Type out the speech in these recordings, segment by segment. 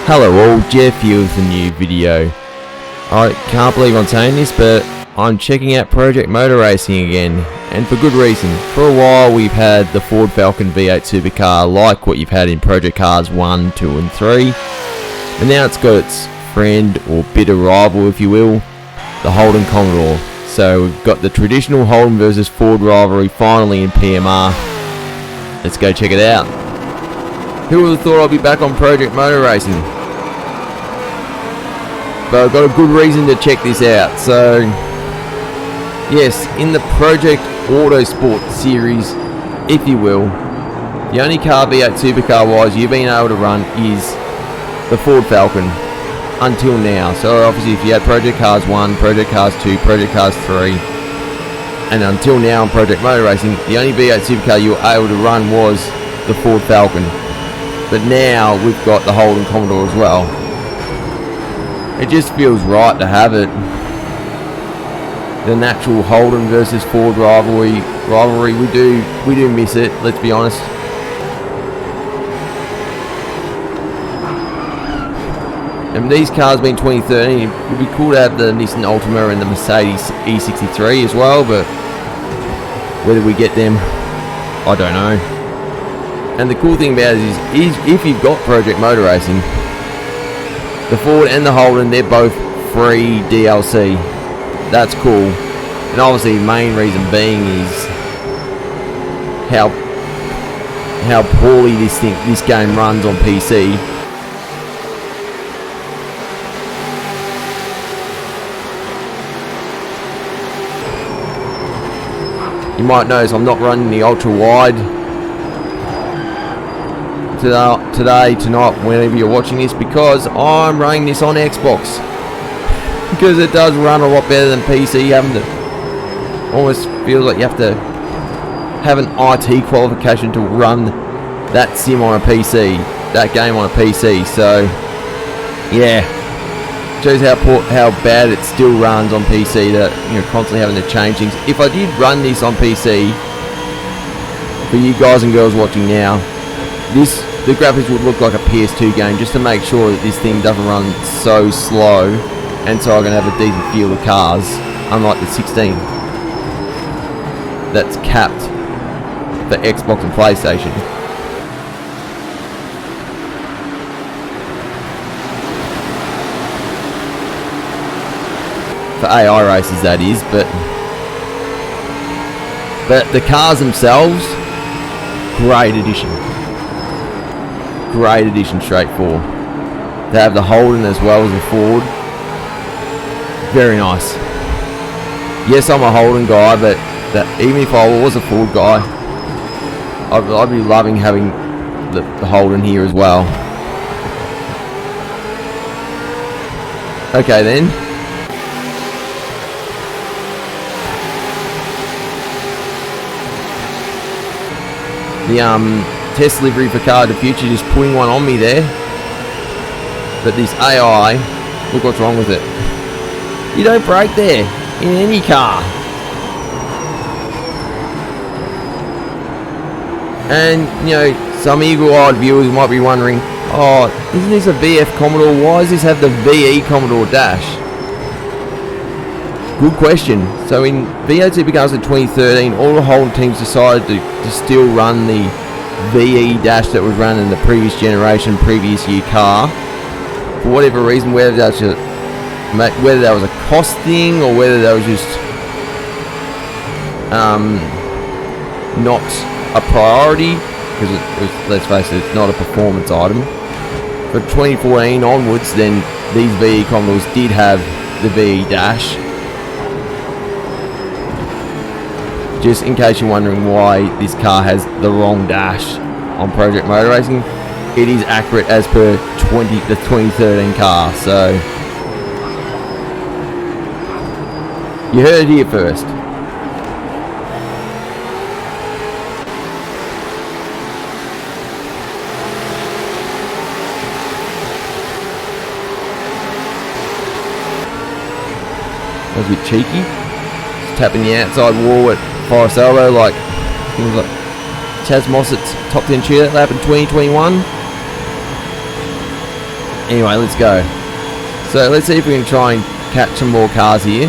Hello all, Jeff here with a new video. I can't believe I'm saying this, but I'm checking out Project Motor Racing again, and for good reason. For a while we've had the Ford Falcon V8 Supercar, like what you've had in Project Cars 1, 2 and 3, and now it's got its friend or bitter rival, if you will, the Holden Commodore. So we've got the traditional Holden versus Ford rivalry finally in PMR. Let's go check it out. Who would have thought I'd be back on Project Motor Racing? But I've got a good reason to check this out. So, yes, in the Project Autosport series, if you will, the only car V8 Supercar wise you've been able to run is the Ford Falcon until now. So obviously if you had Project Cars 1, Project Cars 2, Project Cars 3, and until now in Project Motor Racing, the only V8 Supercar you were able to run was the Ford Falcon. But now we've got the Holden Commodore as well. It just feels right to have it. The natural Holden versus Ford rivalry, we do miss it, let's be honest. And these cars being 2013, it would be cool to have the Nissan Altima and the Mercedes E63 as well, but whether we get them, I don't know. And the cool thing about it is if you've got Project Motor Racing, the Ford and the Holden, they're both free DLC. That's cool. And obviously the main reason being is how poorly this game runs on PC. You might notice I'm not running the ultra wide today, tonight, whenever you're watching this, because I'm running this on Xbox. Because it does run a lot better than PC. Almost feels like you have to have an IT qualification to run that sim on a PC, that game on a PC. So yeah, shows how bad it still runs on PC, that you're constantly having to change things. If I did run this on PC, for you guys and girls watching now, the graphics would look like a PS2 game, just to make sure that this thing doesn't run so slow, and so I can have a decent feel of cars, unlike the 16 that's capped for Xbox and PlayStation. For AI races, that is, but the cars themselves, great addition straight forward. To have the Holden as well as the Ford, very nice. Yes, I'm a Holden guy, but even if I was a Ford guy, I'd be loving having the Holden here as well. Okay then. The test livery for Car of the Future just putting one on me there. But this AI, look what's wrong with it. You don't brake there in any car. And you know, some eagle-eyed viewers might be wondering, oh, isn't this a VF Commodore? Why does this have the VE Commodore dash? Good question. So in V8 Supercars in 2013, all the Holden teams decided to still run the VE dash that was run in the previous generation, previous year car. For whatever reason, whether that was a cost thing or whether that was just not a priority, because let's face it, it's not a performance item. For 2014 onwards, then these VE Commodores did have the VE dash. Just in case you're wondering why this car has the wrong dash on Project Motor Racing, it is accurate as per the 2013 car. So you heard it here first. That was a bit cheeky. Just tapping the outside wall at Forest Elbow, like things like Chaz Mossett's top 10 shootout lap in 2021. Anyway, let's go. So let's see if we can try and catch some more cars here.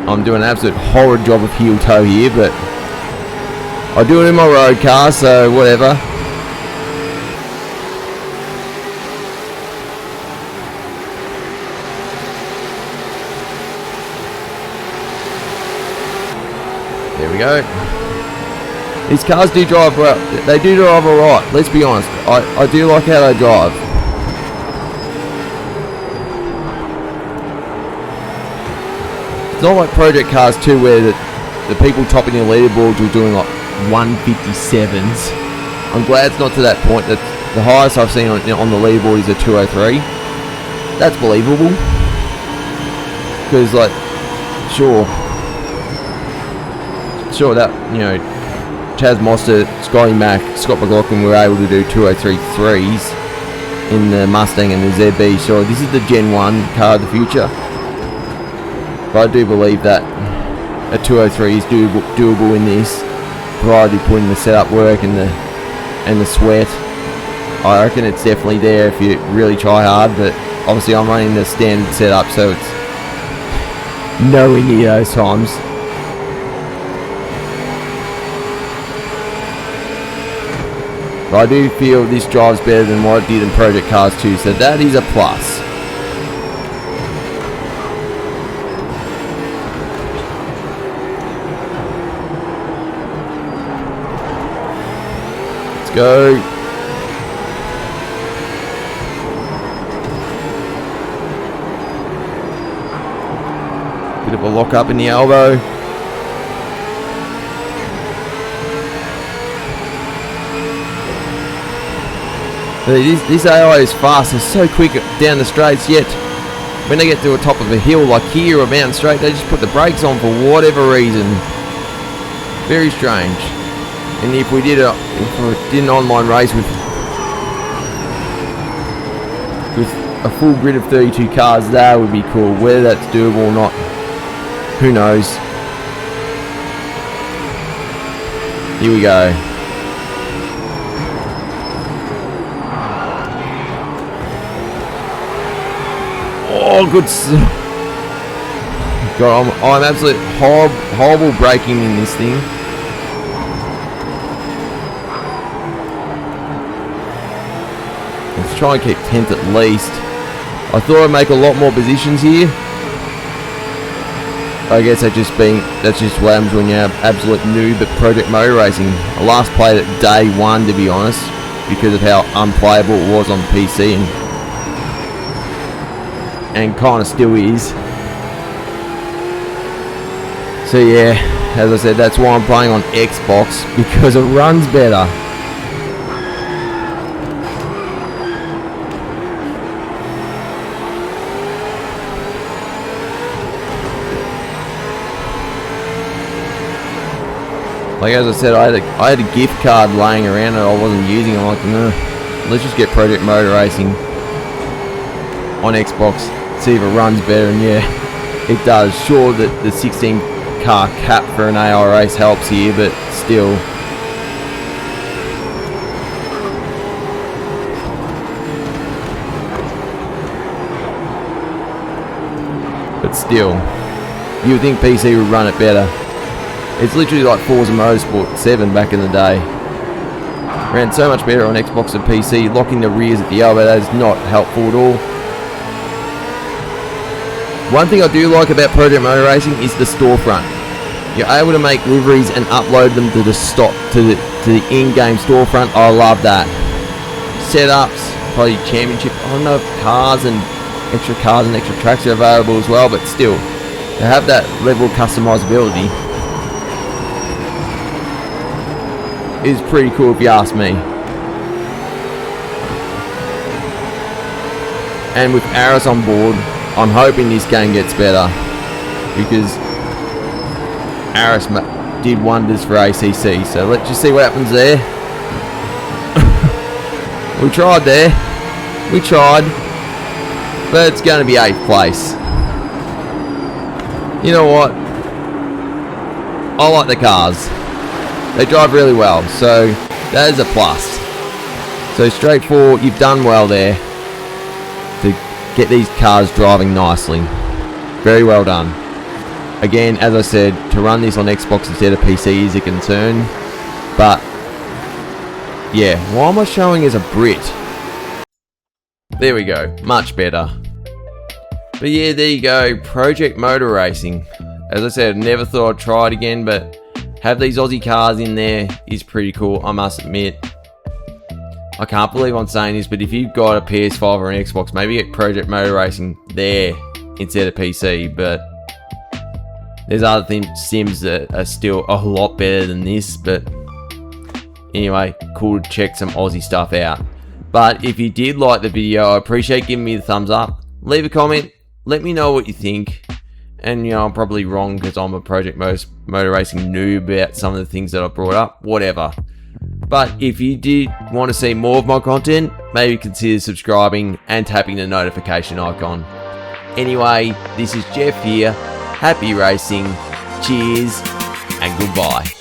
I'm doing an absolute horrid job of heel toe here, but I do it in my road car, so whatever. There we go. These cars do drive well. They do drive alright, let's be honest. I do like how they drive. It's not like project cars too, where the people topping the leaderboards were doing like 157s. I'm glad it's not to that point. That the highest I've seen on the leaderboard is a 203. That's believable. Because like, sure that, you know, Chaz Moster, Scotty Mack, Scott McLaughlin were able to do 203.3s in the Mustang and the ZB. So this is the Gen 1 car of the future. But I do believe that a 203 is doable in this, provided you put in the setup work and the sweat. I reckon it's definitely there if you really try hard, but obviously I'm running the standard setup, so it's nowhere near those times. But I do feel this drives better than what it did in Project Cars 2, so that is a plus. Go. Bit of a lock up in the elbow. This AI is fast and so quick down the straights, yet when they get to the top of a hill like here or mountain straight, they just put the brakes on for whatever reason. Very strange. And if we did an online race with a full grid of 32 cars, that would be cool. Whether that's doable or not, who knows. Here we go. Oh, good. God, I'm absolutely horrible braking in this thing. Let's try and keep 10th at least. I thought I'd make a lot more positions here. I guess that's just what happens when you're absolute noob at Project Motor Racing. I last played it day one, to be honest, because of how unplayable it was on PC and kind of still is. So yeah, as I said, that's why I'm playing on Xbox, because it runs better. Like as I said, I had a gift card laying around that I wasn't using. I'm like, no, let's just get Project Motor Racing on Xbox, see if it runs better, and yeah, it does. Sure that the 16 car cap for an AI race helps here, but still. But still, you would think PC would run it better. It's literally like Forza Motorsport 7 back in the day. Ran so much better on Xbox and PC. Locking the rears at the elbow, that is not helpful at all. One thing I do like about Project Motor Racing is the storefront. You're able to make liveries and upload them to the the in-game storefront. I love that. Setups, probably championship. I don't know if cars and extra tracks are available as well, but still, to have that level of customizability is pretty cool if you ask me. And with Aris on board, I'm hoping this game gets better, because Aris did wonders for ACC. So let's just see what happens there. We tried there. We tried. But it's going to be 8th place. You know what? I like the cars. they drive really well, so that is a plus. So straightforward, you've done well there to get these cars driving nicely. Very well done. Again, as I said, to run this on Xbox instead of PC is a concern, but yeah, why am I showing as a Brit? There we go, much better. But yeah, there you go, Project Motor Racing. As I said, never thought I'd try it again, but have these Aussie cars in there is pretty cool, I must admit. I can't believe I'm saying this, but if you've got a PS5 or an Xbox, maybe get Project Motor Racing there instead of PC, but there's other sims that are still a lot better than this, but anyway, cool to check some Aussie stuff out. But if you did like the video, I appreciate giving me the thumbs up. Leave a comment, let me know what you think. And you know, I'm probably wrong because I'm a Project Motor Racing noob about some of the things that I brought up, whatever. But if you did want to see more of my content, maybe consider subscribing and tapping the notification icon. Anyway, this is Jeff here. Happy racing, cheers, and goodbye.